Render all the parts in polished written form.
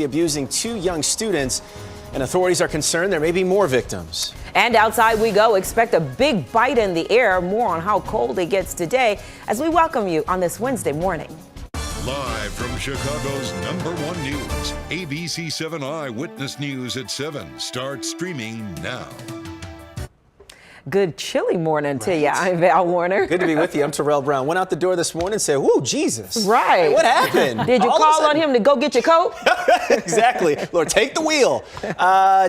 abusing two young students, and authorities are concerned there may be more victims. And outside we go. Expect a big bite in the air. More on how cold it gets today as we welcome you on this Wednesday morning. Live from Chicago's #1 news, ABC 7 Eyewitness News at 7 starts streaming now. Good chilly morning to you. I'm Val Warner. Good to be with you. I'm Terrell Brown. Went out the door this morning and said, whoa, Jesus. Right. Hey, what happened? Did you call on him to go get your coat? Exactly. Lord, take the wheel.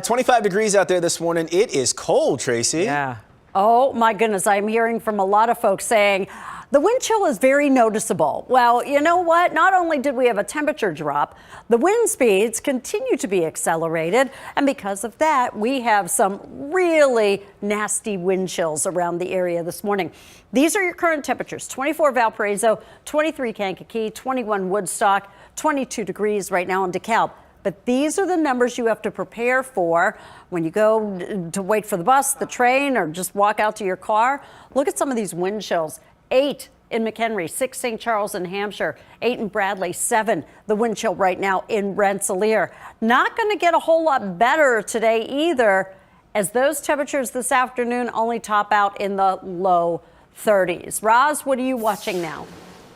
25 degrees out there this morning. It is cold, Tracy. Yeah. Oh, my goodness. I'm hearing from a lot of folks saying the wind chill is very noticeable. Well, you know what? Not only did we have a temperature drop, the wind speeds continue to be accelerated. And because of that, we have some really nasty wind chills around the area this morning. These are your current temperatures: 24 Valparaiso, 23 Kankakee, 21 Woodstock, 22 degrees right now in DeKalb. But these are the numbers you have to prepare for when you go to wait for the bus, the train, or just walk out to your car. Look at some of these wind chills. 8 in McHenry, 6 St. Charles in Hampshire, 8 in Bradley, 7 the wind chill right now in Rensselaer. Not going to get a whole lot better today either, as those temperatures this afternoon only top out in the low 30s. Roz, what are you watching now?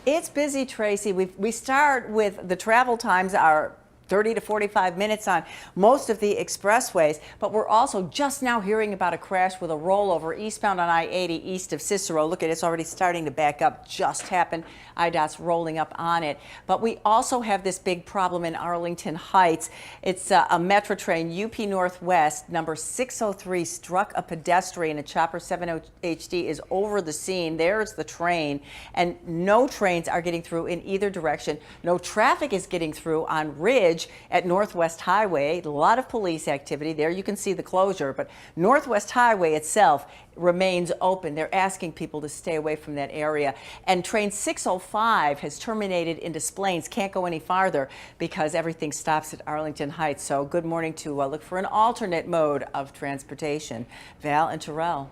It's busy, Tracy. We start with the travel times are 30 to 45 minutes on most of the expressways, but we're also just now hearing about a crash with a rollover eastbound on I-80 east of Cicero. Look at it, it's already starting to back up. Just happened. IDOT's rolling up on it. But we also have this big problem in Arlington Heights. It's a Metro train, UP Northwest, number 603, struck a pedestrian. A Chopper 70 HD is over the scene. There's the train, and no trains are getting through in either direction. No traffic is getting through on Ridge at Northwest Highway. A lot of police activity there. You can see the closure, but Northwest Highway itself remains open. They're asking people to stay away from that area. And train 605 has terminated in Des Plaines. Can't go any farther because everything stops at Arlington Heights. So good morning to look for an alternate mode of transportation. Val and Terrell.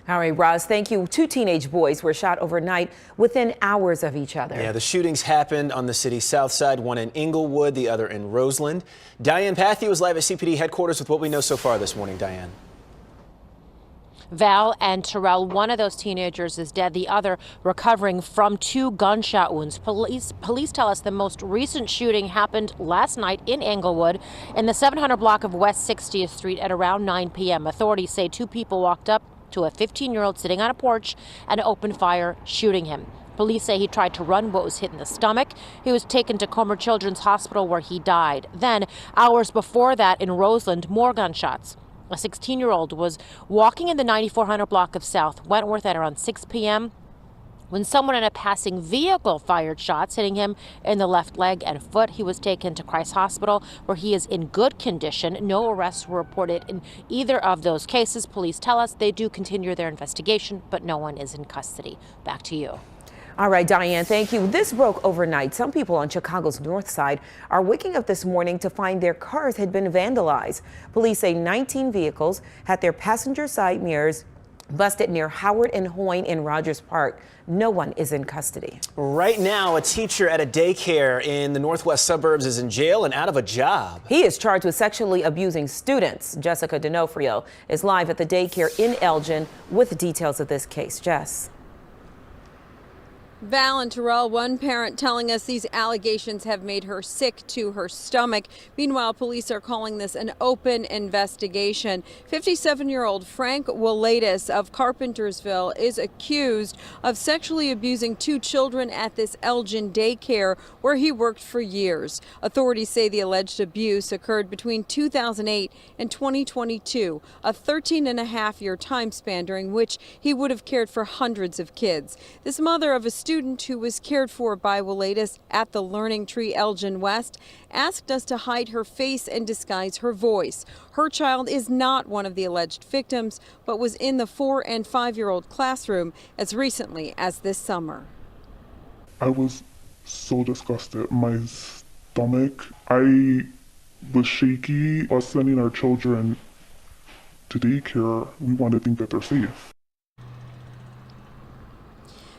All right, Roz, thank you. 2 teenage boys were shot overnight within hours of each other. Yeah, the shootings happened on the city's south side, one in Inglewood, the other in Roseland. Diane Pathy was live at CPD headquarters with what we know so far this morning. Diane. Val and Terrell, one of those teenagers is dead, the other recovering from 2 gunshot wounds. Police tell us the most recent shooting happened last night in Englewood in the 700 block of West 60th Street at around 9 p.m. Authorities say 2 people walked up to a 15-year-old sitting on a porch and opened fire, shooting him. Police say he tried to run but was hit in the stomach. He was taken to Comer Children's Hospital where he died. Then, hours before that in Roseland, more gunshots. A 16-year-old was walking in the 9400 block of South Wentworth at around 6 p.m. when someone in a passing vehicle fired shots, hitting him in the left leg and foot. He was taken to Christ Hospital, where he is in good condition. No arrests were reported in either of those cases. Police tell us they do continue their investigation, but no one is in custody. Back to you. All right, Diane, thank you. This broke overnight. Some people on Chicago's north side are waking up this morning to find their cars had been vandalized. Police say 19 vehicles had their passenger side mirrors busted near Howard and Hoyne in Rogers Park. No one is in custody. Right now, a teacher at a daycare in the northwest suburbs is in jail and out of a job. He is charged with sexually abusing students. Jessica D'Onofrio is live at the daycare in Elgin with details of this case. Jess. Val and Terrell, one parent telling us these allegations have made her sick to her stomach. Meanwhile, police are calling this an open investigation. 57-year-old Frank Willetis of Carpentersville is accused of sexually abusing 2 children at this Elgin daycare where he worked for years. Authorities say the alleged abuse occurred between 2008 and 2022, a 13-and-a-half-year time span during which he would have cared for hundreds of kids. This mother of a student who was cared for by Willetis at the Learning Tree Elgin West asked us to hide her face and disguise her voice. Her child is not one of the alleged victims, but was in the 4- and 5-year-old classroom as recently as this summer. I was so disgusted. My stomach, I was shaky. Us sending our children to daycare, we want to think that they're safe.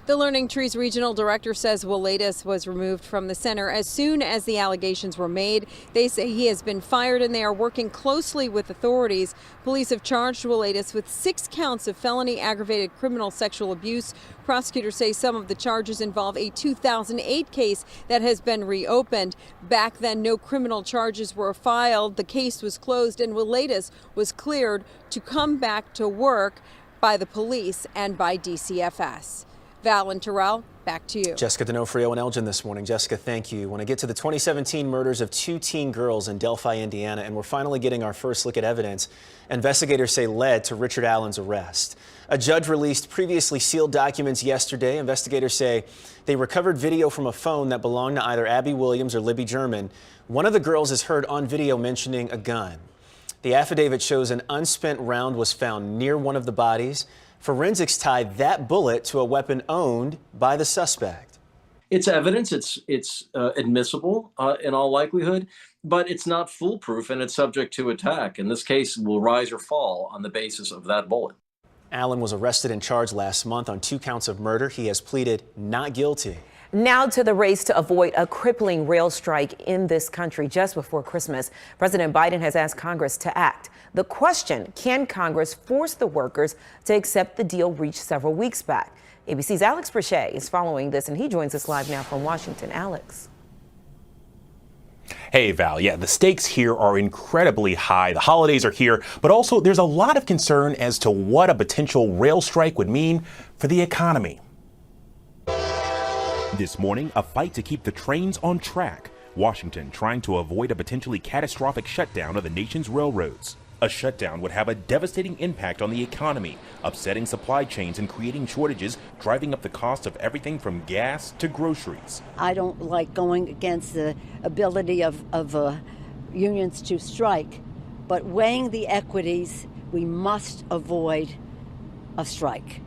The Learning Trees regional director says Weletis was removed from the center as soon as the allegations were made. They say he has been fired and they are working closely with authorities. Police have charged Weletis with 6 counts of felony aggravated criminal sexual abuse. Prosecutors say some of the charges involve a 2008 case that has been reopened. Back then, no criminal charges were filed. The case was closed and Weletis was cleared to come back to work by the police and by DCFS. Val and Terrell, back to you. Jessica D'Onofrio in Elgin this morning. Jessica, thank you. Want to get to the 2017 murders of 2 teen girls in Delphi, Indiana, and we're finally getting our first look at evidence investigators say led to Richard Allen's arrest. A judge released previously sealed documents yesterday. Investigators say they recovered video from a phone that belonged to either Abby Williams or Libby German. One of the girls is heard on video mentioning a gun. The affidavit shows an unspent round was found near one of the bodies. Forensics tied that bullet to a weapon owned by the suspect. It's evidence, it's admissible in all likelihood, but it's not foolproof and it's subject to attack. And this case will rise or fall on the basis of that bullet. Allen was arrested and charged last month on 2 counts of murder. He has pleaded not guilty. Now to the race to avoid a crippling rail strike in this country just before Christmas. President Biden has asked Congress to act. The question, can Congress force the workers to accept the deal reached several weeks back? ABC's Alex Brachet is following this, and he joins us live now from Washington. Alex. Hey, Val. Yeah, the stakes here are incredibly high. The holidays are here, but also there's a lot of concern as to what a potential rail strike would mean for the economy. This morning, a fight to keep the trains on track. Washington trying to avoid a potentially catastrophic shutdown of the nation's railroads. A shutdown would have a devastating impact on the economy, upsetting supply chains and creating shortages, driving up the cost of everything from gas to groceries. I don't like going against the ability of unions to strike, but weighing the equities, we must avoid a strike.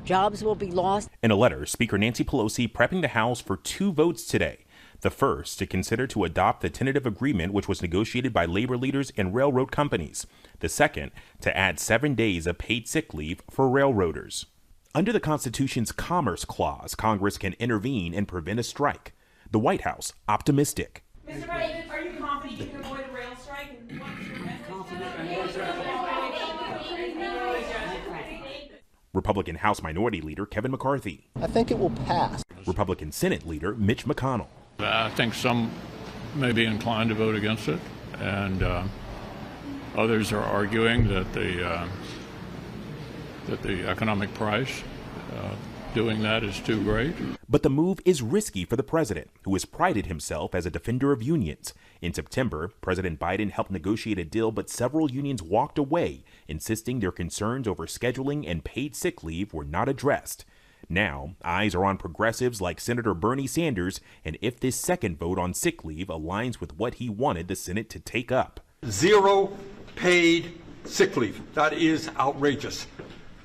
Jobs will be lost. In a letter, Speaker Nancy Pelosi prepping the House for 2 votes today. The first to consider to adopt the tentative agreement which was negotiated by labor leaders and railroad companies. The second to add 7 days of paid sick leave for railroaders. Under the Constitution's Commerce Clause, Congress can intervene and prevent a strike. The White House optimistic. Mr. President, are you confident you can avoid a rail strike? Republican House Minority Leader Kevin McCarthy. I think it will pass. Republican Senate Leader Mitch McConnell. I think some may be inclined to vote against it, and others are arguing that the economic price doing that is too great. But the move is risky for the president, who has prided himself as a defender of unions. In September, President Biden helped negotiate a deal, but several unions walked away, insisting their concerns over scheduling and paid sick leave were not addressed. Now, eyes are on progressives like Senator Bernie Sanders, and if this second vote on sick leave aligns with what he wanted the Senate to take up. 0 paid sick leave. That is outrageous.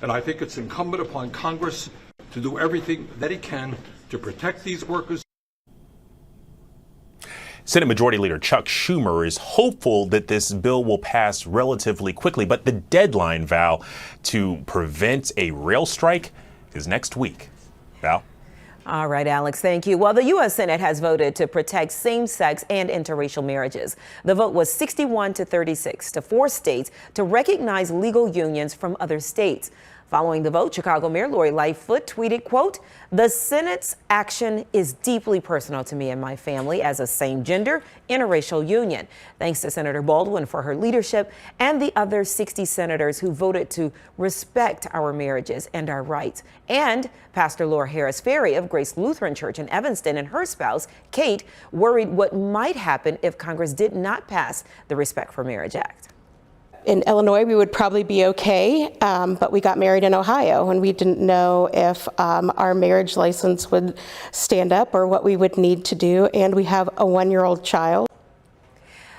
And I think it's incumbent upon Congress to do everything that it can to protect these workers. Senate Majority Leader Chuck Schumer is hopeful that this bill will pass relatively quickly, but the deadline, Val, to prevent a rail strike is next week. Val? All right, Alex, thank you. Well, the U.S. Senate has voted to protect same-sex and interracial marriages. The vote was 61 to 36 to force states to recognize legal unions from other states. Following the vote, Chicago Mayor Lori Lightfoot tweeted, quote, "The Senate's action is deeply personal to me and my family as a same-gender interracial union. Thanks to Senator Baldwin for her leadership and the other 60 senators who voted to respect our marriages and our rights." And Pastor Laura Harris Ferry of Grace Lutheran Church in Evanston and her spouse, Kate, worried what might happen if Congress did not pass the Respect for Marriage Act. In Illinois, we would probably be okay, but we got married in Ohio, and we didn't know if our marriage license would stand up or what we would need to do, and we have a 1-year-old child.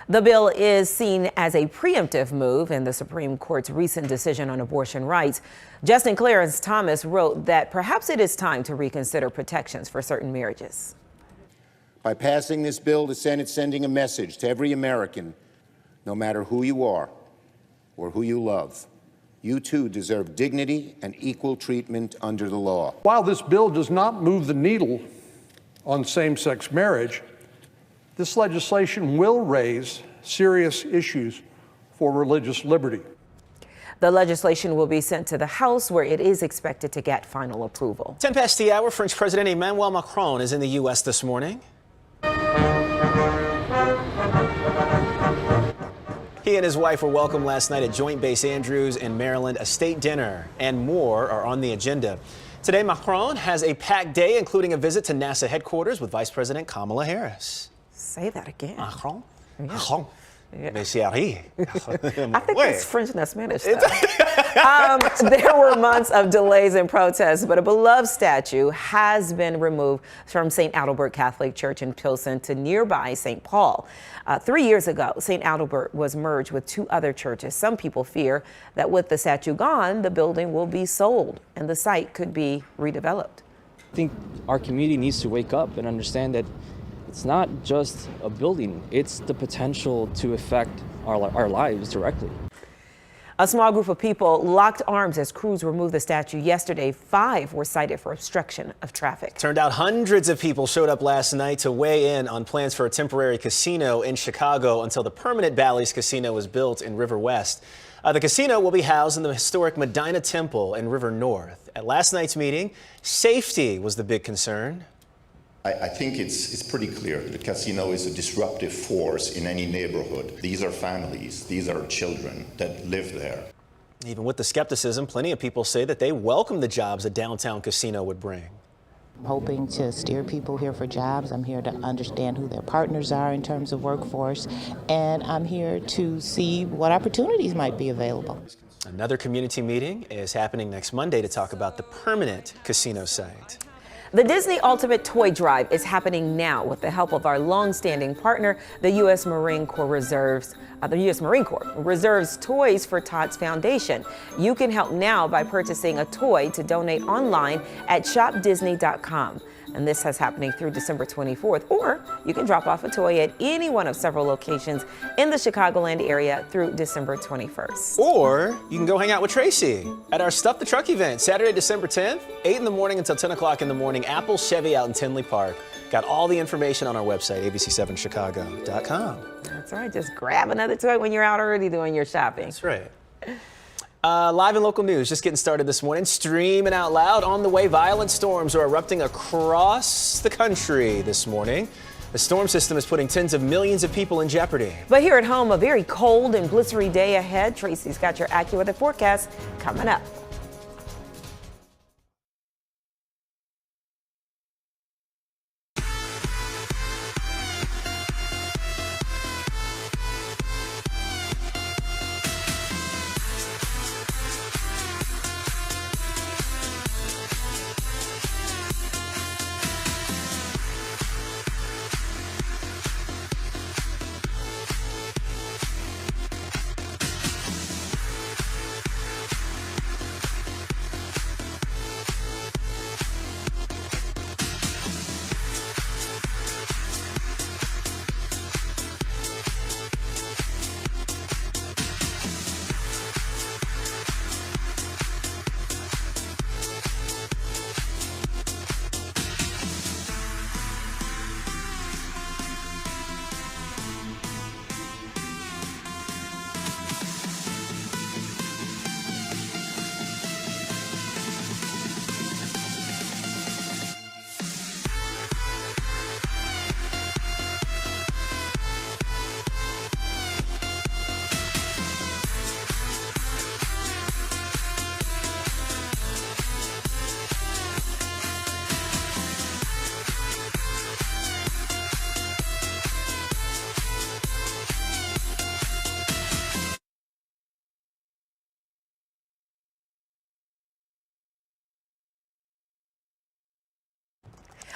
The bill is seen as a preemptive move in the Supreme Court's recent decision on abortion rights. Justin Clarence Thomas wrote that perhaps it is time to reconsider protections for certain marriages. By passing this bill, the Senate sending a message to every American, no matter who you are or who you love, You too deserve dignity and equal treatment under the law. While this bill does not move the needle on same-sex marriage, this legislation will raise serious issues for religious liberty. The legislation will be sent to the House, where it is expected to get final approval. 10 past the hour, French President Emmanuel Macron is in the U.S. this morning. He and his wife were welcomed last night at Joint Base Andrews in Maryland. A state dinner and more are on the agenda. Today, Macron has a packed day, including a visit to NASA headquarters with Vice President Kamala Harris. Say that again. Macron? Yeah. Macron. Yeah. I think it's French, not Spanish. There were months of delays and protests, but a beloved statue has been removed from St. Adalbert Catholic Church in Pilsen to nearby St. Paul. 3 years ago, St. Adalbert was merged with 2 other churches. Some people fear that with the statue gone, the building will be sold and the site could be redeveloped. I think our community needs to wake up and understand that it's not just a building, it's the potential to affect our lives directly. A small group of people locked arms as crews removed the statue yesterday. 5 were cited for obstruction of traffic. Turned out hundreds of people showed up last night to weigh in on plans for a temporary casino in Chicago until the permanent Bally's Casino was built in River West. The casino will be housed in the historic Medina Temple in River North. At last night's meeting, safety was the big concern. I think it's pretty clear that the casino is a disruptive force in any neighborhood. These are families, these are children that live there. Even with the skepticism, plenty of people say that they welcome the jobs a downtown casino would bring. I'm hoping to steer people here for jobs. I'm here to understand who their partners are in terms of workforce, and I'm here to see what opportunities might be available. Another community meeting is happening next Monday to talk about the permanent casino site. The Disney Ultimate Toy Drive is happening now with the help of our long-standing partner, the U.S. Marine Corps reserves toys for Tots Foundation. You can help now by purchasing a toy to donate online at shopdisney.com. And this is happening through December 24th. Or you can drop off a toy at any one of several locations in the Chicagoland area through December 21st. Or you can go hang out with Tracy at our Stuff the Truck event, Saturday, December 10th, 8 in the morning until 10 o'clock in the morning, Apple Chevy out in Tinley Park. Got all the information on our website, abc7chicago.com. That's right. Just grab another toy when you're out already doing your shopping. That's right. Live and local news, just getting started this morning. Streaming out loud on the way. Violent storms are erupting across the country this morning. The storm system is putting tens of millions of people in jeopardy. But here at home, a very cold and blistery day ahead. Tracy's got your AccuWeather forecast coming up.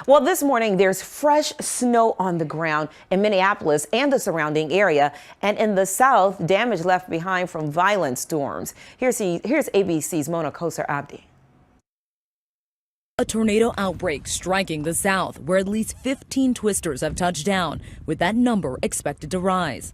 Well, this morning, there's fresh snow on the ground in Minneapolis and the surrounding area. And in the south, damage left behind from violent storms. Here's ABC's Mona Kosar Abdi. A tornado outbreak striking the south, where at least 15 twisters have touched down, with that number expected to rise.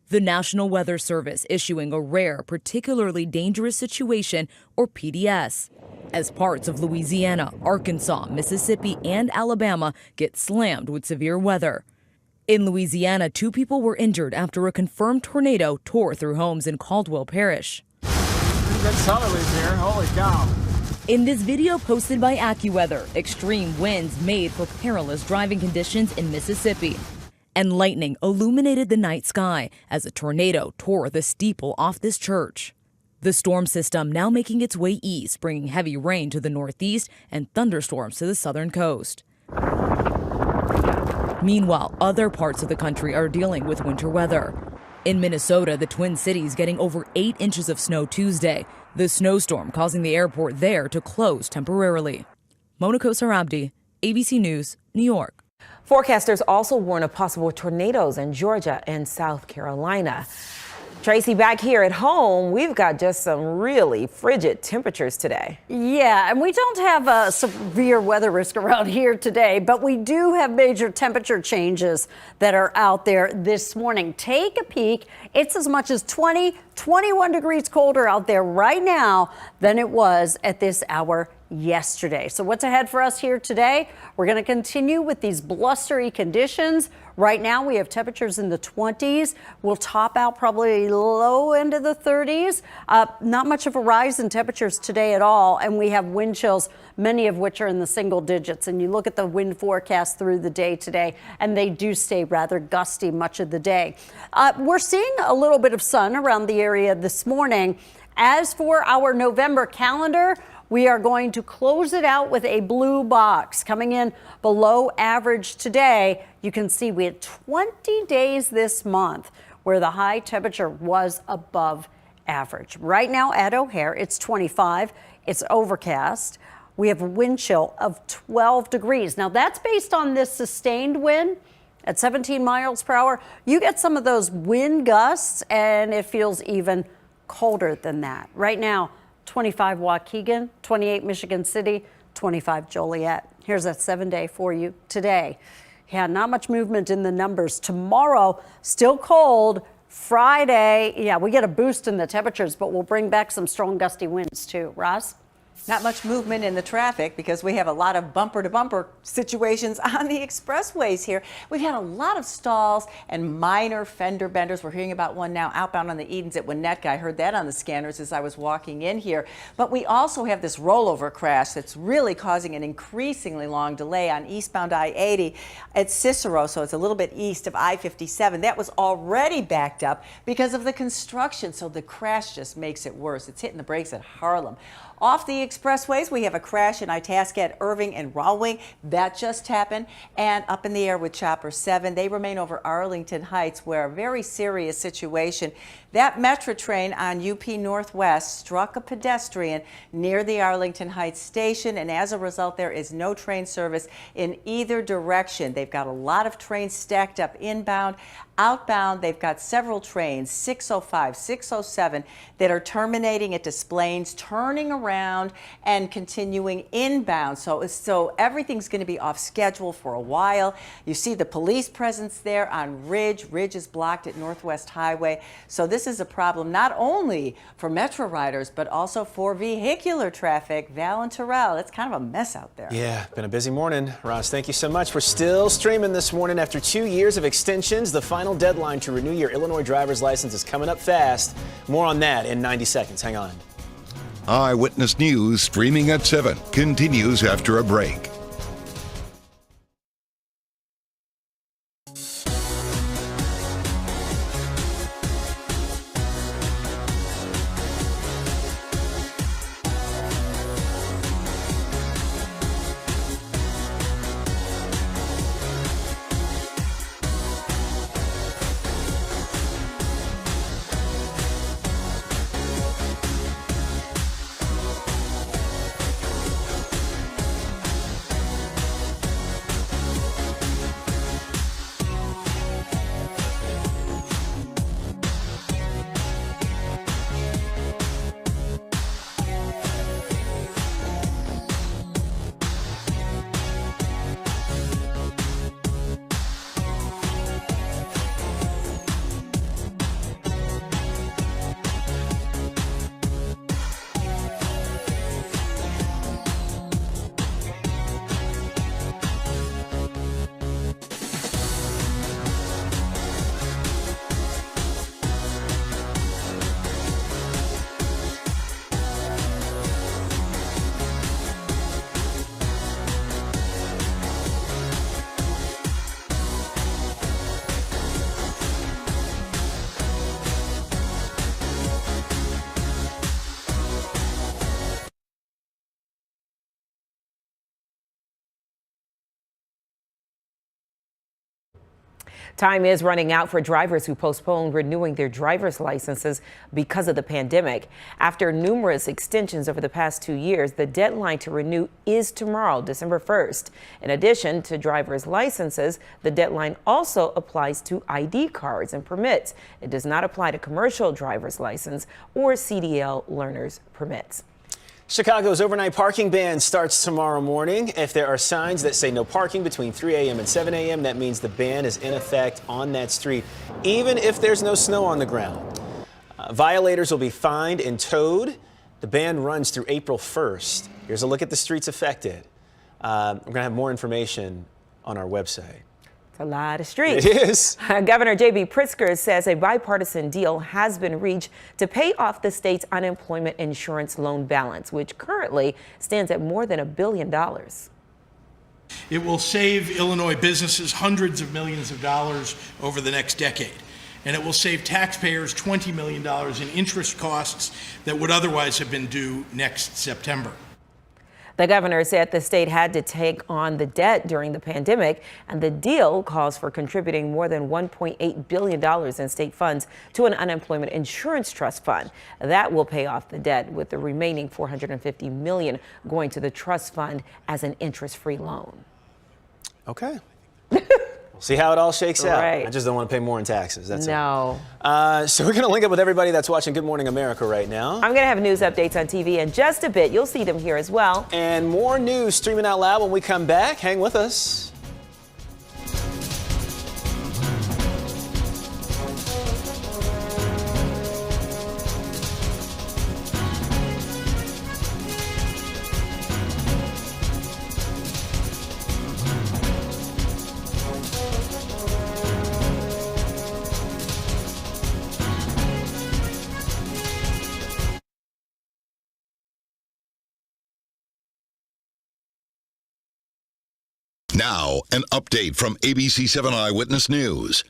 The National Weather Service issuing a rare, particularly dangerous situation, or PDS, as parts of Louisiana, Arkansas, Mississippi, and Alabama get slammed with severe weather. In Louisiana, 2 people were injured after a confirmed tornado tore through homes in Caldwell Parish. Good southerlies here, holy cow. In this video posted by AccuWeather, extreme winds made for perilous driving conditions in Mississippi. And lightning illuminated the night sky as a tornado tore the steeple off this church. The storm system now making its way east, bringing heavy rain to the northeast and thunderstorms to the southern coast. Meanwhile, other parts of the country are dealing with winter weather. In Minnesota, the Twin Cities getting over 8 inches of snow Tuesday, the snowstorm causing the airport there to close temporarily. Monaco Sarabdi, ABC News, New York. Forecasters also warn of possible tornadoes in Georgia and South Carolina. Tracy, back here at home, we've got just some really frigid temperatures today. Yeah, and we don't have a severe weather risk around here today, but we do have major temperature changes that are out there this morning. Take a peek. It's as much as 21 degrees colder out there right now than it was at this hour yesterday. So what's ahead for us here today? We're going to continue with these blustery conditions. Right now we have temperatures in the 20s. We'll top out probably low end of the 30s. Not much of a rise in temperatures today at all. And we have wind chills, many of which are in the single digits. And you look at the wind forecast through the day today, and they do stay rather gusty much of the day. We're seeing a little bit of sun around the area this morning. As for our November calendar, we are going to close it out with a blue box coming in below average today. You can see we had 20 days this month where the high temperature was above average. Right now at O'Hare, it's 25. It's overcast. We have a wind chill of 12 degrees. Now that's based on this sustained wind at 17 miles per hour. You get some of those wind gusts and it feels even colder than that. Right now, 25 Waukegan, 28 Michigan City, 25 Joliet. Here's that 7-day for you today. Yeah, not much movement in the numbers. Tomorrow, still cold. Friday, yeah, we get a boost in the temperatures, but we'll bring back some strong gusty winds too. Ross? Not much movement in the traffic because we have a lot of bumper-to-bumper situations on the expressways here. We've had a lot of stalls and minor fender benders. We're hearing about one now outbound on the Edens at Winnetka. I heard that on the scanners as I was walking in here. But we also have this rollover crash that's really causing an increasingly long delay on eastbound I-80 at Cicero, so it's a little bit east of I-57. That was already backed up because of the construction, so the crash just makes it worse. It's hitting the brakes at Harlem. Off the expressways, we have a crash in Itasca at Irving and Rahway. That just happened. And up in the air with Chopper 7, they remain over Arlington Heights, where a very serious situation. That Metro train on UP Northwest struck a pedestrian near the Arlington Heights station, and as a result, there is no train service in either direction. They've got a lot of trains stacked up inbound. Outbound, they've got several trains, 605, 607, that are terminating at Des Plaines, turning around and continuing inbound. So everything's going to be off schedule for a while. You see the police presence there on Ridge. Ridge is blocked at Northwest Highway. So this is a problem not only for Metro riders, but also for vehicular traffic. Val and Terrell, it's kind of a mess out there. Yeah, been a busy morning. Ross, thank you so much. We're still streaming this morning after 2 years of extensions. The final deadline to renew your Illinois driver's license is coming up fast. More on that in 90 seconds. Hang on. Eyewitness News streaming at 7 continues after a break. Time is running out for drivers who postponed renewing their driver's licenses because of the pandemic. After numerous extensions over the past 2 years, the deadline to renew is tomorrow, December 1st. In addition to driver's licenses, the deadline also applies to ID cards and permits. It does not apply to commercial driver's license or CDL learner's permits. Chicago's overnight parking ban starts tomorrow morning. If there are signs that say no parking between 3 a.m. and 7 a.m., that means the ban is in effect on that street, even if there's no snow on the ground. Violators will be fined and towed. The ban runs through April 1st. Here's a look at the streets affected. We're going to have more information on our website. A lot of streets. It is. Governor J.B. Pritzker says a bipartisan deal has been reached to pay off the state's unemployment insurance loan balance, which currently stands at more than $1 billion. It will save Illinois businesses hundreds of millions of dollars over the next decade, and it will save taxpayers $20 million in interest costs that would otherwise have been due next September. The governor said the state had to take on the debt during the pandemic, and the deal calls for contributing more than $1.8 billion in state funds to an unemployment insurance trust fund. That will pay off the debt, with the remaining $450 million going to the trust fund as an interest-free loan. Okay. We'll see how it all shakes out. Right. I just don't want to pay more in taxes. That's No. So we're going to link up with everybody that's watching Good Morning America right now. I'm going to have news updates on TV in just a bit. You'll see them here as well. And more news streaming out loud when we come back. Hang with us. Now, an update from ABC 7 Eyewitness News.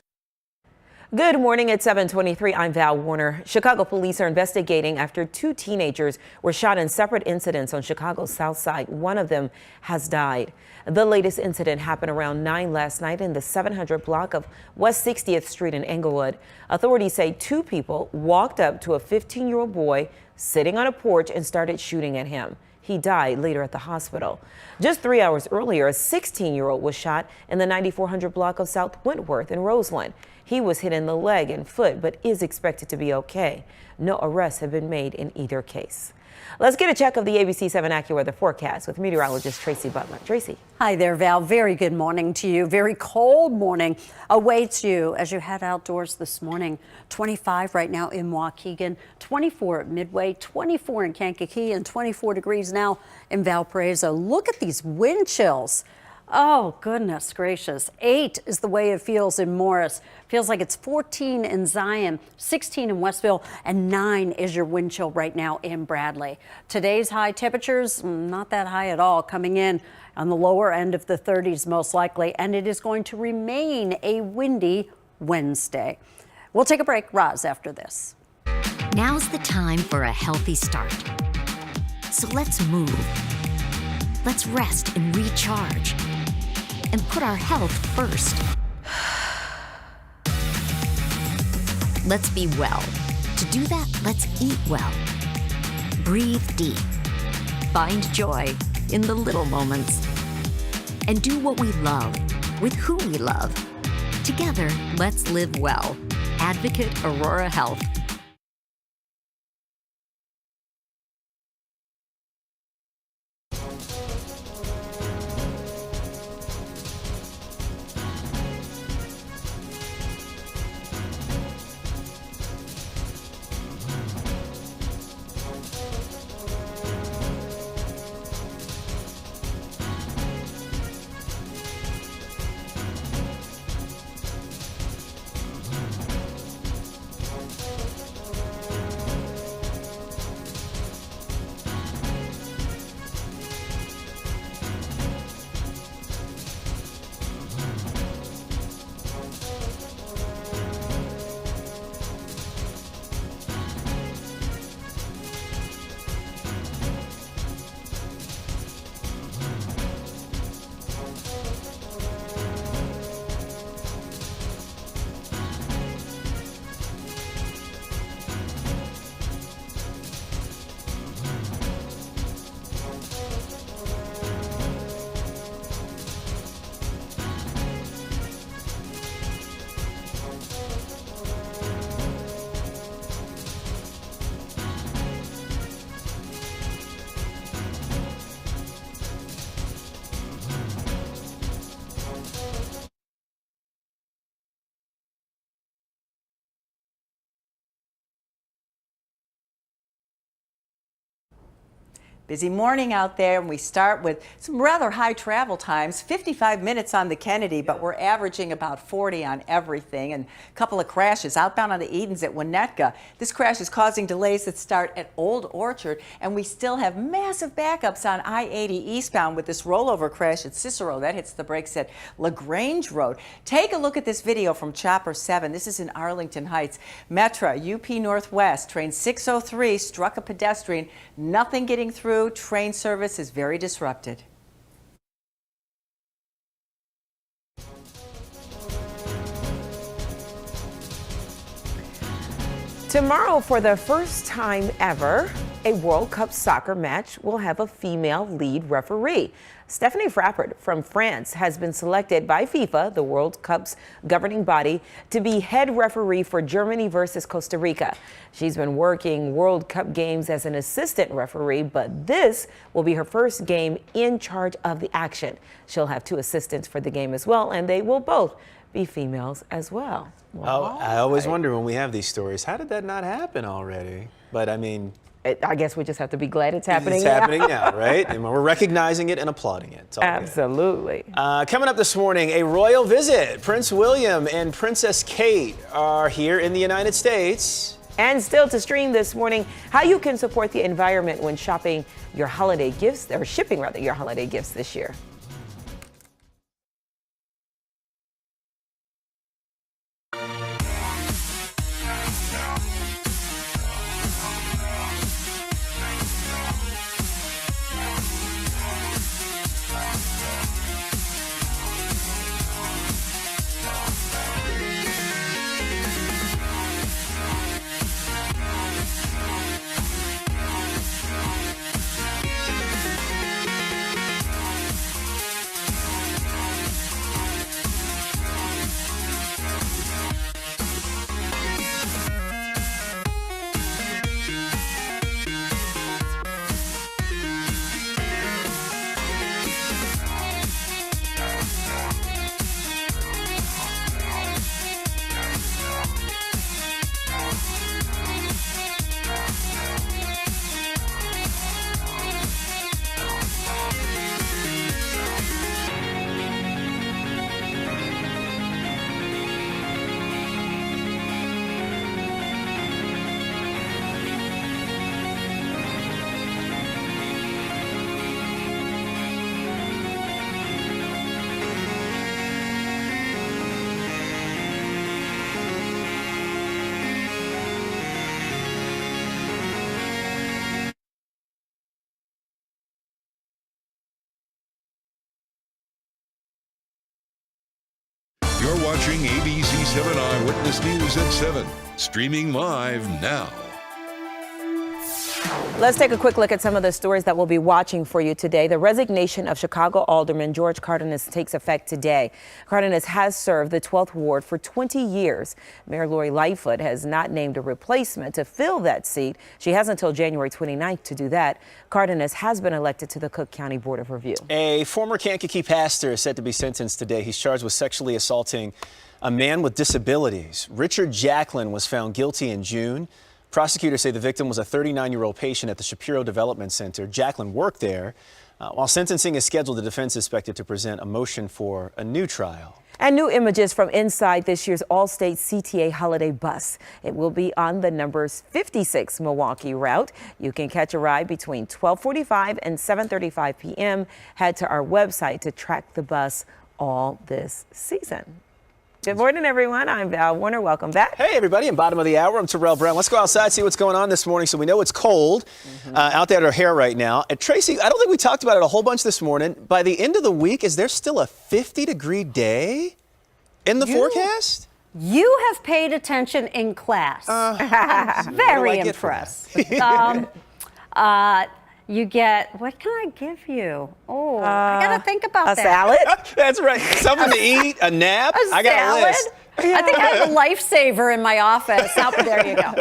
Good morning at 7:23. I'm Val Warner. Chicago police are investigating after 2 teenagers were shot in separate incidents on Chicago's South Side. One of them has died. The latest incident happened around 9 last night in the 700 block of West 60th Street in Englewood. Authorities say 2 people walked up to a 15-year-old boy sitting on a porch and started shooting at him. He died later at the hospital. Just 3 hours earlier, a 16-year-old was shot in the 9400 block of South Wentworth in Roseland. He was hit in the leg and foot, but is expected to be okay. No arrests have been made in either case. Let's get a check of the ABC 7 AccuWeather forecast with meteorologist Tracy Butler. Tracy. Hi there, Val. Very good morning to you. Very cold morning awaits you as you head outdoors this morning. 25 right now in Waukegan, 24 at Midway, 24 in Kankakee, and 24 degrees now in Valparaiso. Look at these wind chills. Oh, goodness gracious. 8 is the way it feels in Morris. Feels like it's 14 in Zion, 16 in Westville, and 9 is your wind chill right now in Bradley. Today's high temperatures, not that high at all, coming in on the lower end of the 30s most likely, and it is going to remain a windy Wednesday. We'll take a break, Roz, after this. Now's the time for a healthy start. So let's move. Let's rest and recharge. And put our health first. Let's be well. To do that, let's eat well. Breathe deep. Find joy in the little moments. And do what we love with who we love. Together, let's live well. Advocate Aurora Health. Busy morning out there, and we start with some rather high travel times, 55 minutes on the Kennedy, but we're averaging about 40 on everything, and a couple of crashes outbound on the Edens at Winnetka. This crash is causing delays that start at Old Orchard, and we still have massive backups on I-80 eastbound with this rollover crash at Cicero. That hits the brakes at LaGrange Road. Take a look at this video from Chopper 7. This is in Arlington Heights. Metra, UP Northwest, train 603 struck a pedestrian. Nothing getting through. Train service is very disrupted. Tomorrow, for the first time ever, a World Cup soccer match will have a female lead referee. Stephanie Frappard from France has been selected by FIFA, the World Cup's governing body, to be head referee for Germany versus Costa Rica. She's been working World Cup games as an assistant referee, but this will be her first game in charge of the action. She'll have 2 assistants for the game as well, and they will both be females as well. Wow. I always wonder when we have these stories, how did that not happen already? But I mean, I guess we just have to be glad it's happening now. It's happening now, right? And we're recognizing it and applauding it. It's all Absolutely. Coming up this morning, a royal visit. Prince William and Princess Kate are here in the United States. And still to stream this morning, how you can support the environment when shopping your holiday gifts, or shipping rather, your holiday gifts this year. You're watching ABC 7 Eyewitness News at 7, streaming live now. Let's take a quick look at some of the stories that we'll be watching for you today. The resignation of Chicago Alderman George Cardenas takes effect today. Cardenas has served the 12th Ward for 20 years. Mayor Lori Lightfoot has not named a replacement to fill that seat. She has until January 29th to do that. Cardenas has been elected to the Cook County Board of Review. A former Kankakee pastor is set to be sentenced today. He's charged with sexually assaulting a man with disabilities. Richard Jacklin was found guilty in June. Prosecutors say the victim was a 39-year-old patient at the Shapiro Development Center. Jacklin worked there. While sentencing is scheduled, the defense is expected to present a motion for a new trial. And new images from inside this year's All-State CTA holiday bus. It will be on the numbers 56 Milwaukee route. You can catch a ride between 12:45 and 7:35 p.m. Head to our website to track the bus all this season. Good morning, everyone. I'm Val Warner. Welcome back. Hey, everybody. In bottom of the hour, I'm Terrell Brown. Let's go outside, see what's going on this morning. So we know it's cold out there at our hair right now. And Tracy, I don't think we talked about it a whole bunch this morning. By the end of the week, is there still a 50-degree day in the forecast? You have paid attention in class. I'm very impressed. You get, what can I give you? Oh, I got to think about that. A salad? That's right. Something to eat, a nap. I got a list. I think I have a lifesaver in my office. Oh, there you go.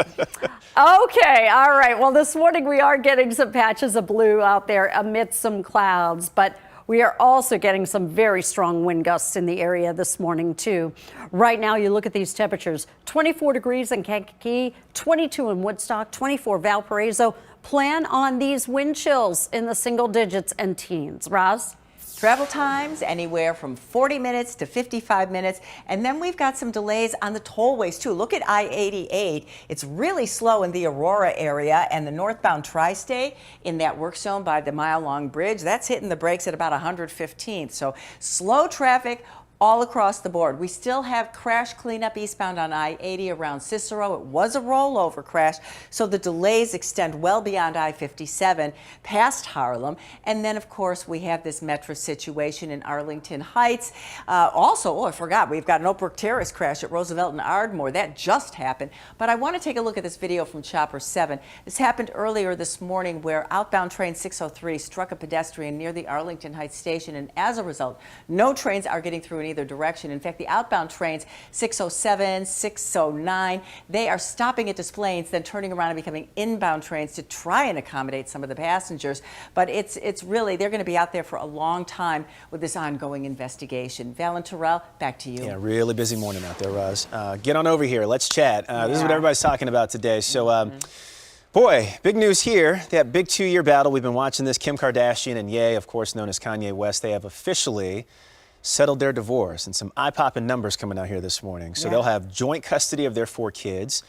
Okay, all right. Well, this morning we are getting some patches of blue out there amidst some clouds, but we are also getting some very strong wind gusts in the area this morning, too. Right now, you look at these temperatures, 24 degrees in Kankakee, 22 in Woodstock, 24 Valparaiso, plan on these wind chills in the single digits and teens. Roz? Travel times anywhere from 40 minutes to 55 minutes. And then we've got some delays on the tollways too. Look at I-88. It's really slow in the Aurora area and the northbound tri-state in that work zone by the mile-long bridge. That's hitting the brakes at about 115th. So slow traffic all across the board. We still have crash cleanup eastbound on I-80 around Cicero. It was a rollover crash, so the delays extend well beyond I-57 past Harlem. And then, of course, we have this metro situation in Arlington Heights. Also, I forgot, we've got an Oak Brook Terrace crash at Roosevelt and Ardmore. That just happened. But I want to take a look at this video from Chopper 7. This happened earlier this morning where outbound train 603 struck a pedestrian near the Arlington Heights station, and as a result, no trains are getting through in either direction. In fact, the outbound trains 607, 609, they are stopping at Displays, then turning around and becoming inbound trains to try and accommodate some of the passengers. But it's really, they're going to be out there for a long time with this ongoing investigation. Val and Terrell, back to you. Yeah, really busy morning out there, Roz. Get on over here. Let's chat. This is what everybody's talking about today. So, boy, big news here. That big 2-year battle. We've been watching this. Kim Kardashian and Ye, of course, known as Kanye West, they have officially settled their divorce, and some eye-popping numbers coming out here this morning. So they'll have joint custody of their 4 kids.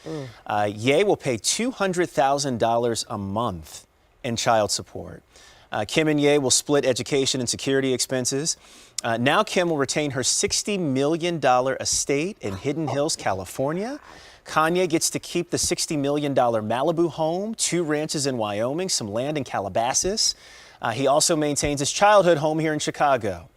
Ye will pay $200,000 a month in child support. Kim and Ye will split education and security expenses. Now Kim will retain her $60 million estate in Hidden Hills, California. Kanye gets to keep the $60 million Malibu home, 2 ranches in Wyoming, some land in Calabasas. He also maintains his childhood home here in Chicago.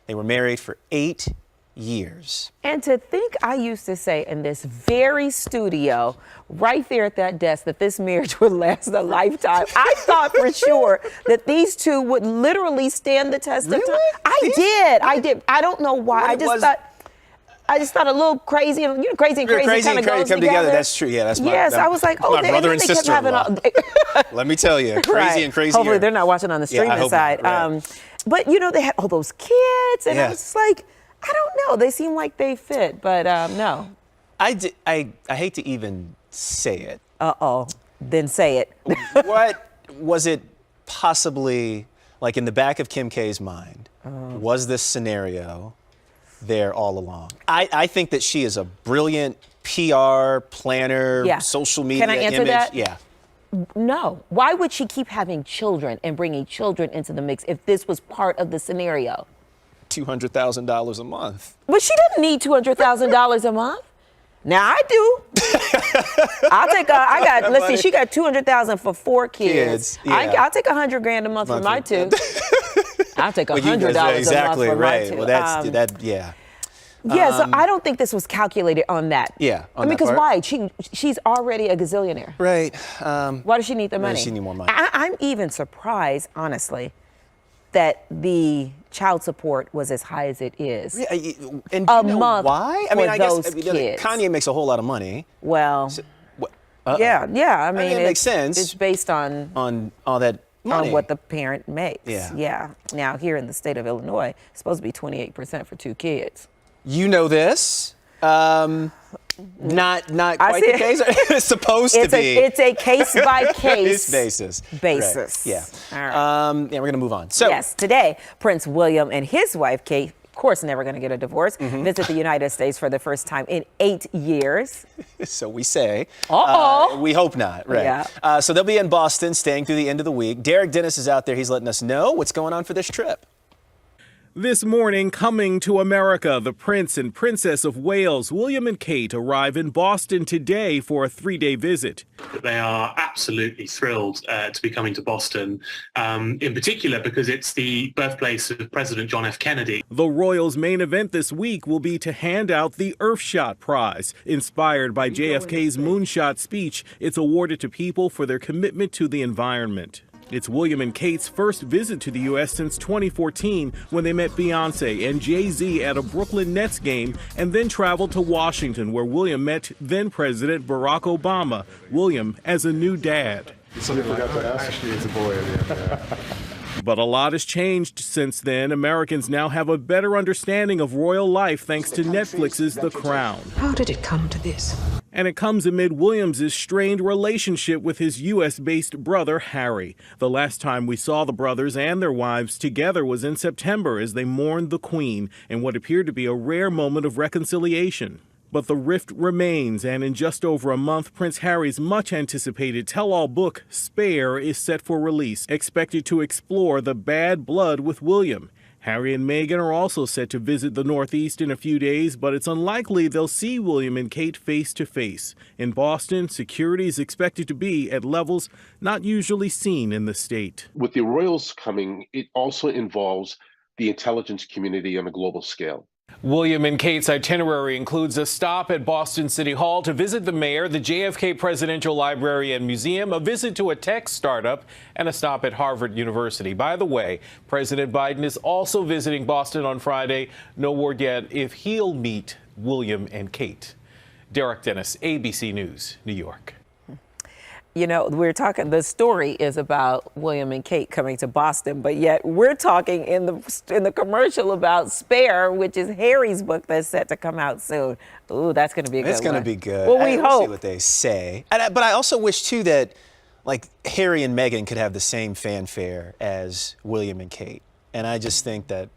They were married for 8 years. And to think, I used to say in this very studio, right there at that desk, that this marriage would last a lifetime. I thought for sure that these two would literally stand the test of time. I did. I don't know why. I just thought a little crazy, you know, crazy and crazy kind of goes come together. That's true. Yeah, that's my. Yes, I was like, oh, my brother and sister-in-law. Let me tell you, crazy and crazy. Hopefully, they're not watching on the streaming side. Right. But you know, they had all those kids, and I was just like, I don't know. They seem like they fit, but no. I hate to even say it. Then say it. What was it possibly like in the back of Kim K's mind? Was this scenario there all along? I think that she is a brilliant PR planner, social media image. Can I answer that? Yeah. No. Why would she keep having children and bringing children into the mix if this was part of the scenario? $200,000 a month. But she doesn't need $200,000 a month. Now I do. Let's see, she got $200,000 for 4 kids. I'll take $100,000 a month for my 2. I'll take $100 a month for my 2. Well, that's yeah. Yeah, so I don't think this was calculated on that. Yeah, I mean, because why? She's already a gazillionaire. Right. Why does she need the money? Why does she need more money? I'm even surprised, honestly, that the child support was as high as it is. And a month. Why? I mean, I guess Kanye makes a whole lot of money. Well, yeah. I mean, it makes sense. It's based on all that money. On what the parent makes. Yeah. Now, here in the state of Illinois, it's supposed to be 28% for 2 kids. You know this. Not quite the case. It's supposed to be. It's a case by case basis. Right. Yeah. All right. We're gonna move on. So yes, today Prince William and his wife Kate, of course, never going to get a divorce, visit the United States for the first time in 8 years. So we say. We hope not. Right. Yeah. So they'll be in Boston, staying through the end of the week. Derek Dennis is out there. He's letting us know what's going on for this trip. This morning, coming to America, the Prince and Princess of Wales, William and Kate, arrive in Boston today for a 3-day visit. They are absolutely thrilled to be coming to Boston, in particular because it's the birthplace of President John F. Kennedy. The royals' main event this week will be to hand out the Earthshot Prize. Inspired by JFK's moonshot speech, it's awarded to people for their commitment to the environment. It's William and Kate's first visit to the U.S. since 2014, when they met Beyoncé and Jay-Z at a Brooklyn Nets game, and then traveled to Washington, where William met then-President Barack Obama. William as a new dad. Somebody forgot to ask. Actually, it's a boy. Yeah. But a lot has changed since then. Americans now have a better understanding of royal life thanks to Netflix's The Crown. How did it come to this? And it comes amid Williams' strained relationship with his U.S.-based brother, Harry. The last time we saw the brothers and their wives together was in September as they mourned the Queen in what appeared to be a rare moment of reconciliation. But the rift remains, and in just over a month, Prince Harry's much-anticipated tell-all book, Spare, is set for release, expected to explore the bad blood with William. Harry and Meghan are also set to visit the Northeast in a few days, but it's unlikely they'll see William and Kate face-to-face. In Boston, security is expected to be at levels not usually seen in the state. With the royals coming, it also involves the intelligence community on a global scale. William and Kate's itinerary includes a stop at Boston City Hall to visit the mayor, the JFK Presidential Library and Museum, a visit to a tech startup, and a stop at Harvard University. By the way, President Biden is also visiting Boston on Friday. No word yet if he'll meet William and Kate. Derek Dennis, ABC News, New York. You know, we're talking, the story is about William and Kate coming to Boston, but yet we're talking in the commercial about Spare, which is Harry's book that's set to come out soon. Ooh, that's going to be a good one. It's going to be good. Well, we hope. See what they say. But I also wish, too, that, like, Harry and Meghan could have the same fanfare as William and Kate. And I just think that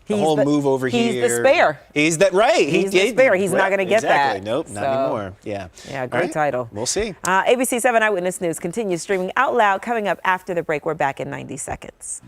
the whole move over here. He's the Spare. He's that, right. He's the Spare. He's not going to get exactly. that. Nope, not anymore. Yeah. Yeah, great title. We'll see. ABC 7 Eyewitness News continues streaming out loud. Coming up after the break, we're back in 90 seconds.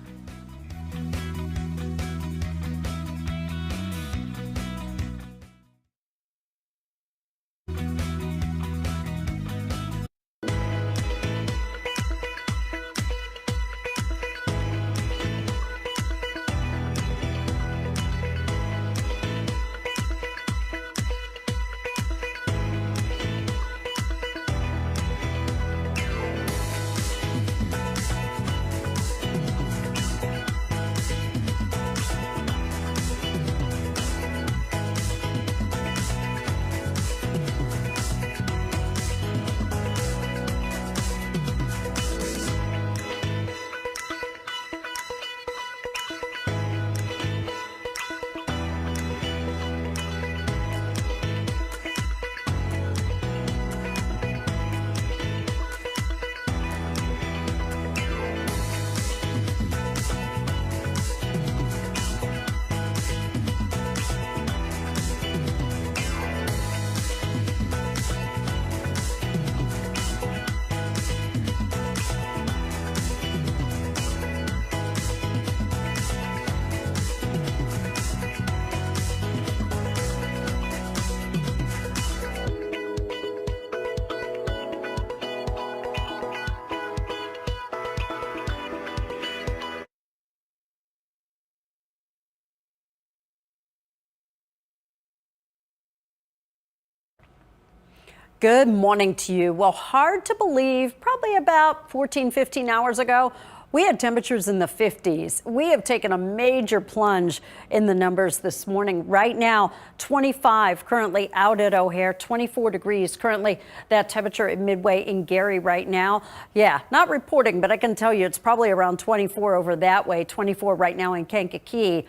Good morning to you. Well, hard to believe, probably about 14, 15 hours ago, we had temperatures in the 50s. We have taken a major plunge in the numbers this morning. Right now, 25 currently out at O'Hare, 24 degrees currently that temperature at Midway in Gary right now. Yeah, not reporting, but I can tell you it's probably around 24 over that way, 24 right now in Kankakee.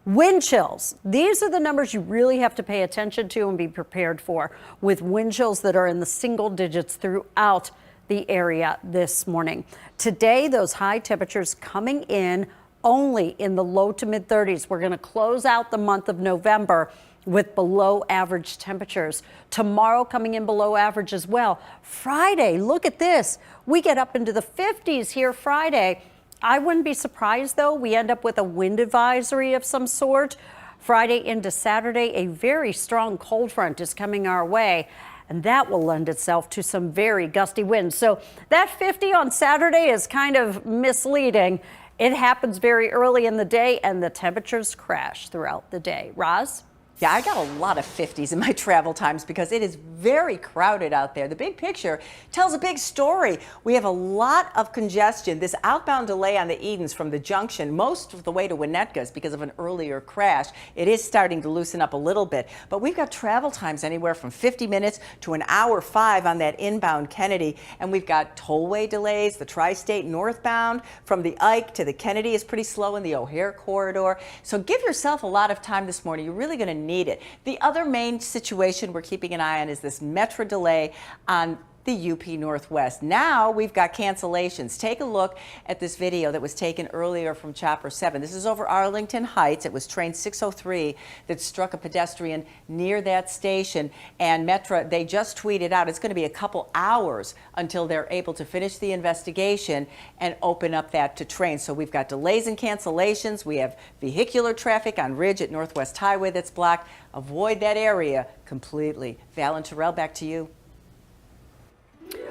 Wind chills. These are the numbers you really have to pay attention to and be prepared for, with wind chills that are in the single digits throughout the area this morning. Today, those high temperatures coming in only in the low to mid 30s. We're going to close out the month of November with below average temperatures. Tomorrow coming in below average as well. Friday, look at this. We get up into the 50s here Friday. I wouldn't be surprised, though, we end up with a wind advisory of some sort. Friday into Saturday, a very strong cold front is coming our way, and that will lend itself to some very gusty winds. So that 50 on Saturday is kind of misleading. It happens very early in the day, and the temperatures crash throughout the day. Roz? Yeah, I got a lot of 50s in my travel times because it is very crowded out there. The big picture tells a big story. We have a lot of congestion. This outbound delay on the Edens from the junction, most of the way to Winnetka's because of an earlier crash. It is starting to loosen up a little bit, but we've got travel times anywhere from 50 minutes to an hour 5 on that inbound Kennedy. And we've got tollway delays. The tri-state northbound from the Ike to the Kennedy is pretty slow in the O'Hare corridor. So give yourself a lot of time this morning. You're really going to need need it. The other main situation we're keeping an eye on is this metro delay on the UP Northwest. Now we've got cancellations. Take a look at this video that was taken earlier from Chopper 7. This is over Arlington Heights. It was train 603 that struck a pedestrian near that station. And Metra, they just tweeted out it's going to be a couple hours until they're able to finish the investigation and open up that to trains. So we've got delays and cancellations. We have vehicular traffic on Ridge at Northwest Highway that's blocked. Avoid that area completely. Val and Terrell, back to you.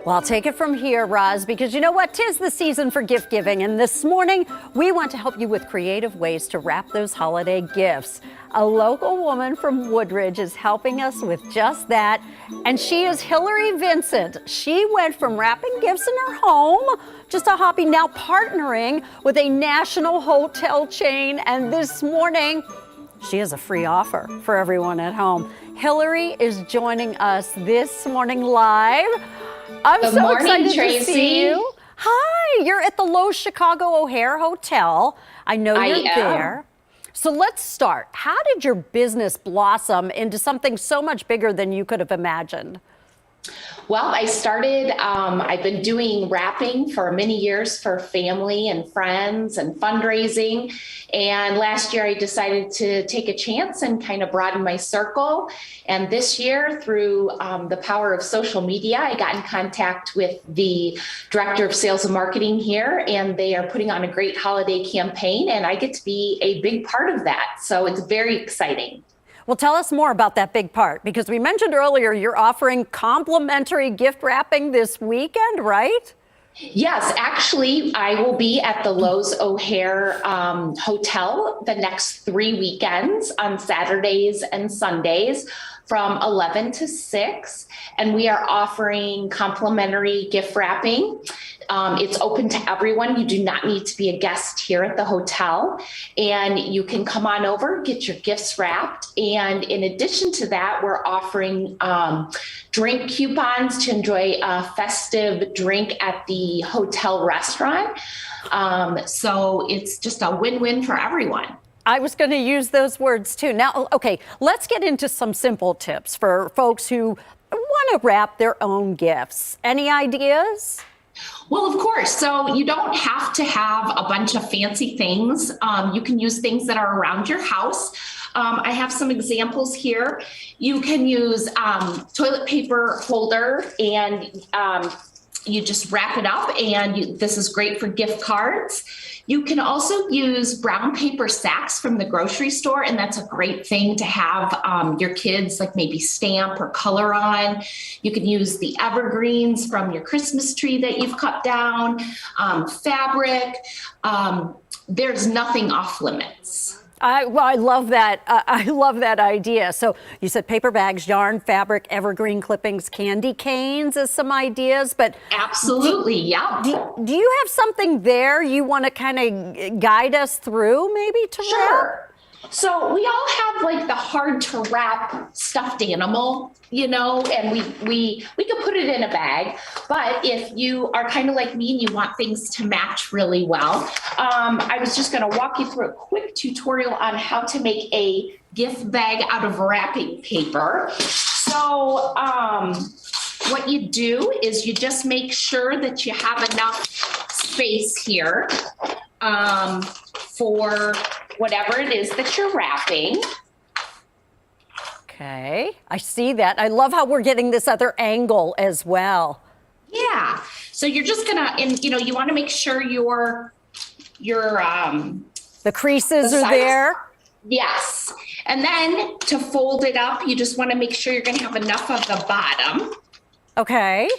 Well, I'll take it from here, Roz, because you know what? 'Tis the season for gift giving, and this morning we want to help you with creative ways to wrap those holiday gifts. A local woman from Woodridge is helping us with just that, and she is Hillary Vincent. She went from wrapping gifts in her home, just a hobby, now partnering with a national hotel chain, and this morning she has a free offer for everyone at home. Hillary is joining us this morning live. I'm Good so morning, excited Tracy. to see you. Hi, you're at the Lowe's Chicago O'Hare Hotel. I know you're there. So let's start. How did your business blossom into something so much bigger than you could have imagined? Well, I started, I've been doing wrapping for many years for family and friends and fundraising. And last year I decided to take a chance and kind of broaden my circle. And this year, through the power of social media, I got in contact with the director of sales and marketing here, and they are putting on a great holiday campaign, and I get to be a big part of that. So it's very exciting. Well, tell us more about that big part, because we mentioned earlier you're offering complimentary gift wrapping this weekend, right? Yes, actually, I will be at the Lowe's O'Hare Hotel the next 3 weekends on Saturdays and Sundays from 11 to 6, and we are offering complimentary gift wrapping. It's open to everyone. You do not need to be a guest here at the hotel, and you can come on over, get your gifts wrapped. And in addition to that, we're offering drink coupons to enjoy a festive drink at the hotel restaurant. So it's just a win-win for everyone. I was going to use those words too. Now, okay, let's get into some simple tips for folks who want to wrap their own gifts. Any ideas? Well, of course. So you don't have to have a bunch of fancy things. You can use things that are around your house. I have some examples here. You can use toilet paper holder, and you just wrap it up, and this is great for gift cards. You can also use brown paper sacks from the grocery store, and that's a great thing to have your kids like maybe stamp or color on. You can use the evergreens from your Christmas tree that you've cut down, fabric. There's nothing off limits. I love that. I love that idea. So you said paper bags, yarn, fabric, evergreen clippings, candy canes as some ideas, but absolutely, yeah. Do you have something there you want to kind of guide us through, maybe to Sure. So we all have like the hard to wrap stuffed animal, you know, and we can put it in a bag. But if you are kind of like me and you want things to match really well, I was just going to walk you through a quick tutorial on how to make a gift bag out of wrapping paper. So what you do is you just make sure that you have enough space here for whatever it is that you're wrapping. Okay, I see that. I love how we're getting this other angle as well. Yeah, so you're just gonna, and you know, you want to make sure your the creases are there. Yes, and then to fold it up, you just want to make sure you're gonna have enough of the bottom. Okay.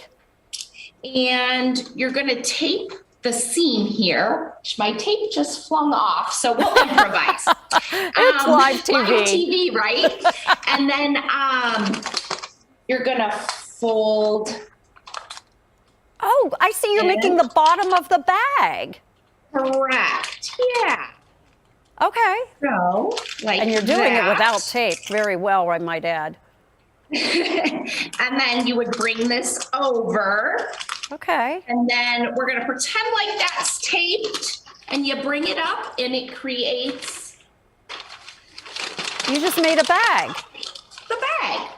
And you're gonna tape the seam here. My tape just flung off, so we'll improvise. It's live TV. Live TV, right? And then you're gonna fold. Oh, I see you're making the bottom of the bag. Correct, yeah. Okay. So, like and you're doing that. it without tape very well, I might add. And then you would bring this over. Okay. And then we're going to pretend like that's taped, and you bring it up and it creates You just made a bag. The bag.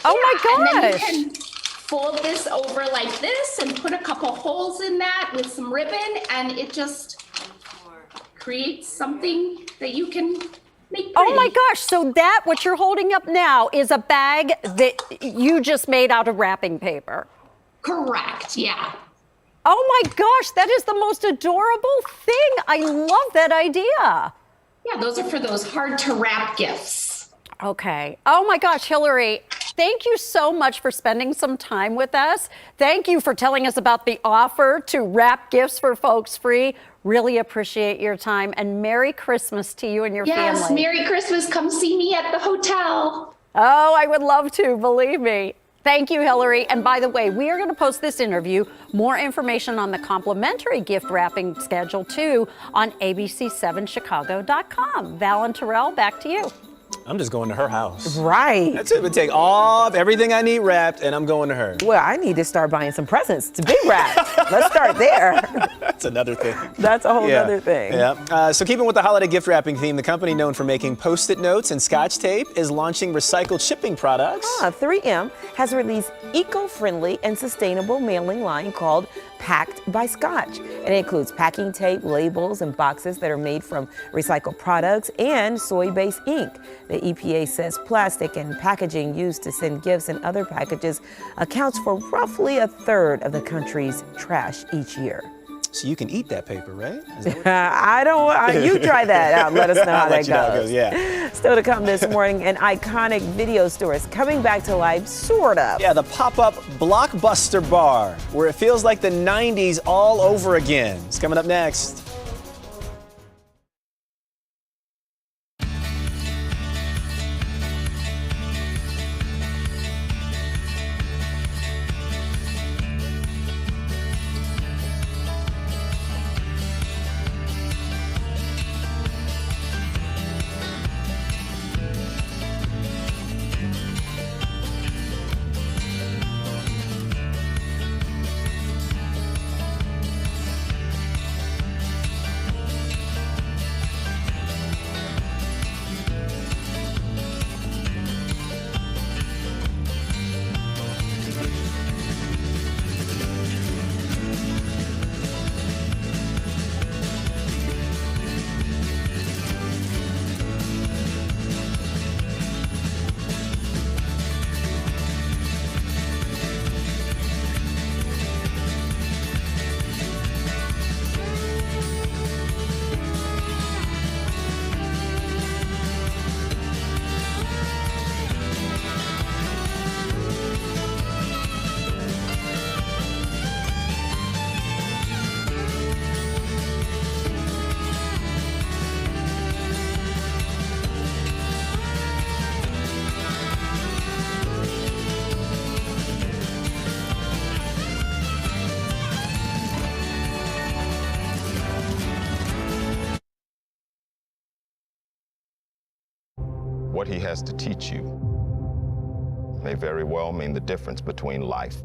Oh my And then gosh. you can fold this over like this and put a couple holes in that with some ribbon, and it just creates something that you can make pretty. Oh my gosh, so that, what you're holding up now, is a bag that you just made out of wrapping paper. Correct, yeah. Oh my gosh, that is the most adorable thing. I love that idea. Yeah, those are for those hard to wrap gifts. Okay. Oh my gosh, Hillary, thank you so much for spending some time with us. Thank you for telling us about the offer to wrap gifts for folks free. Really appreciate your time, and Merry Christmas to you and your family. Yes, Merry Christmas. Come see me at the hotel. Oh, I would love to, believe me. Thank you, Hillary. And by the way, we are going to post this interview, more information on the complimentary gift wrapping schedule too, on abc7chicago.com. Val and Terrell, back to you. I'm just going to her house. Right. That's it. We take everything I need wrapped, and I'm going to her. Well, I need to start buying some presents to be wrapped. Let's start there. That's another thing. That's a whole other thing. Yeah. So keeping with the holiday gift wrapping theme, the company known for making Post-it notes and Scotch tape is launching recycled shipping products. 3M has released eco-friendly and sustainable mailing line called Packed by Scotch. And it includes packing tape, labels, and boxes that are made from recycled products and soy-based ink. The EPA says plastic and packaging used to send gifts and other packages accounts for roughly a third of the country's trash each year. So you can eat that paper, right? I don't. You try that out. Let us know how that goes. Yeah. Still to come this morning, an iconic video store is coming back to life, sort of. Yeah, the pop-up Blockbuster bar, where it feels like the 90s all over again. It's coming up next. What he has to teach you may very well mean the difference between life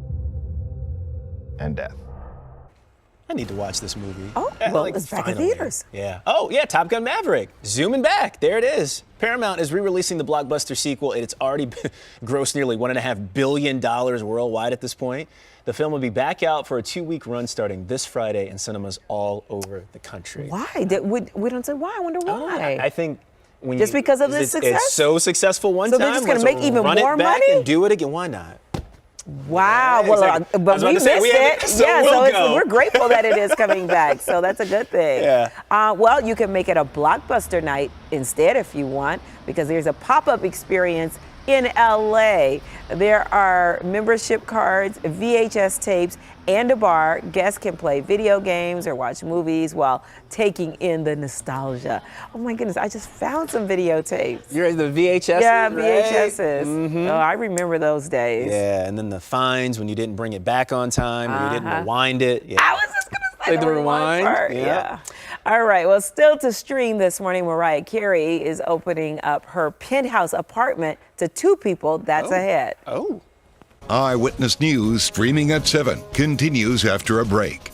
and death. I need to watch this movie. Oh, well, it's back in theaters. Yeah. Oh, yeah, Top Gun Maverick. Zooming back. There it is. Paramount is re-releasing the Blockbuster sequel, and it's already grossed nearly $1.5 billion worldwide at this point. The film will be back out for a 2-week run starting this Friday in cinemas all over the country. Why? We don't say why. I wonder why. I think just because of the success? It's so successful one so time. So they're just going to make even run more it back money? And do it again. Why not? Wow. Yeah, well, exactly. but we missed it. So we're grateful that it is coming back. So that's a good thing. Yeah. Well, you can make it a Blockbuster night instead if you want, because there's a pop-up experience in LA. There are membership cards, VHS tapes, and a bar. Guests can play video games or watch movies while taking in the nostalgia. Oh my goodness, I just found some videotapes. You're the VHSs? Yeah, right? VHSs. Mm-hmm. Oh, I remember those days. Yeah, and then the fines when you didn't bring it back on time, or you didn't rewind it. Yeah. I was just going to say the rewind part. Yeah. All right, well, still to stream this morning, Mariah Carey is opening up her penthouse apartment to 2 people. That's ahead. Oh. Eyewitness News streaming at 7 continues after a break.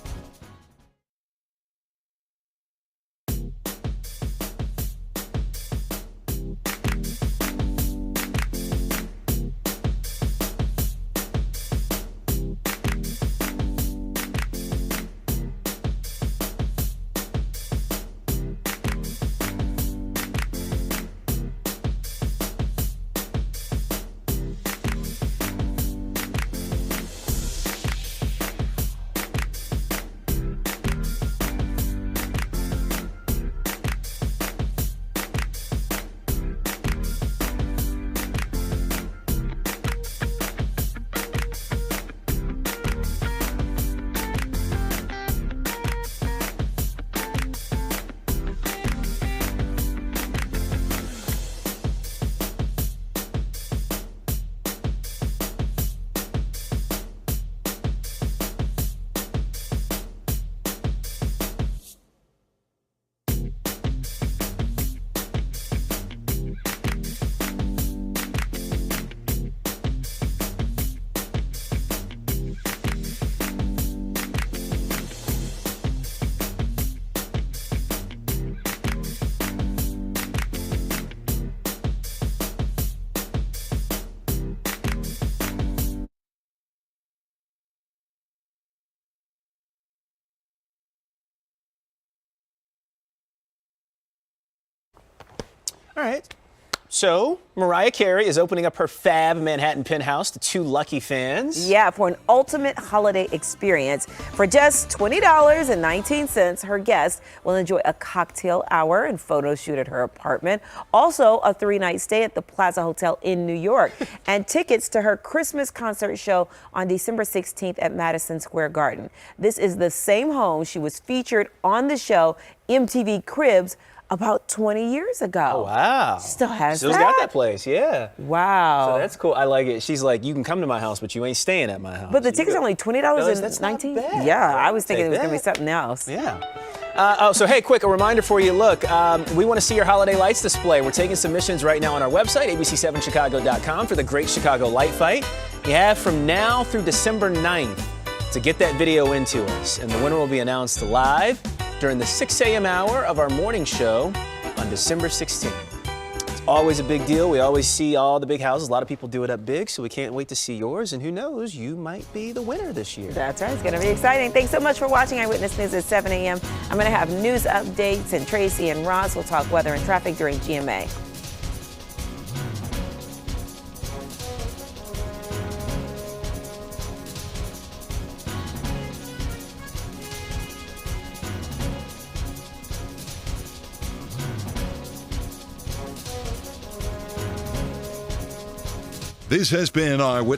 All right. So, Mariah Carey is opening up her fab Manhattan penthouse to 2 lucky fans. Yeah, for an ultimate holiday experience. For just $20.19, her guests will enjoy a cocktail hour and photo shoot at her apartment. Also, a 3-night stay at the Plaza Hotel in New York. And tickets to her Christmas concert show on December 16th at Madison Square Garden. This is the same home she was featured on the show MTV Cribs about 20 years ago. Oh, wow. Still has Still's that? got that place, yeah. Wow. So that's cool. I like it. She's like, you can come to my house, but you ain't staying at my house. But the tickets are only $20.19. That's not bad. Yeah, I was thinking Take it was going to be that. something else. Yeah. So hey, quick, a reminder for you. Look, we want to see your holiday lights display. We're taking submissions right now on our website, abc7chicago.com, for the Great Chicago Light Fight. You have from now through December 9th to get that video into us. And the winner will be announced live during the 6 a.m. hour of our morning show on December 16th. It's always a big deal. We always see all the big houses. A lot of people do it up big, so we can't wait to see yours. And who knows, you might be the winner this year. That's right. It's going to be exciting. Thanks so much for watching Eyewitness News at 7 a.m. I'm going to have news updates, and Tracy and Ross will talk weather and traffic during GMA. This has been Eyewitness.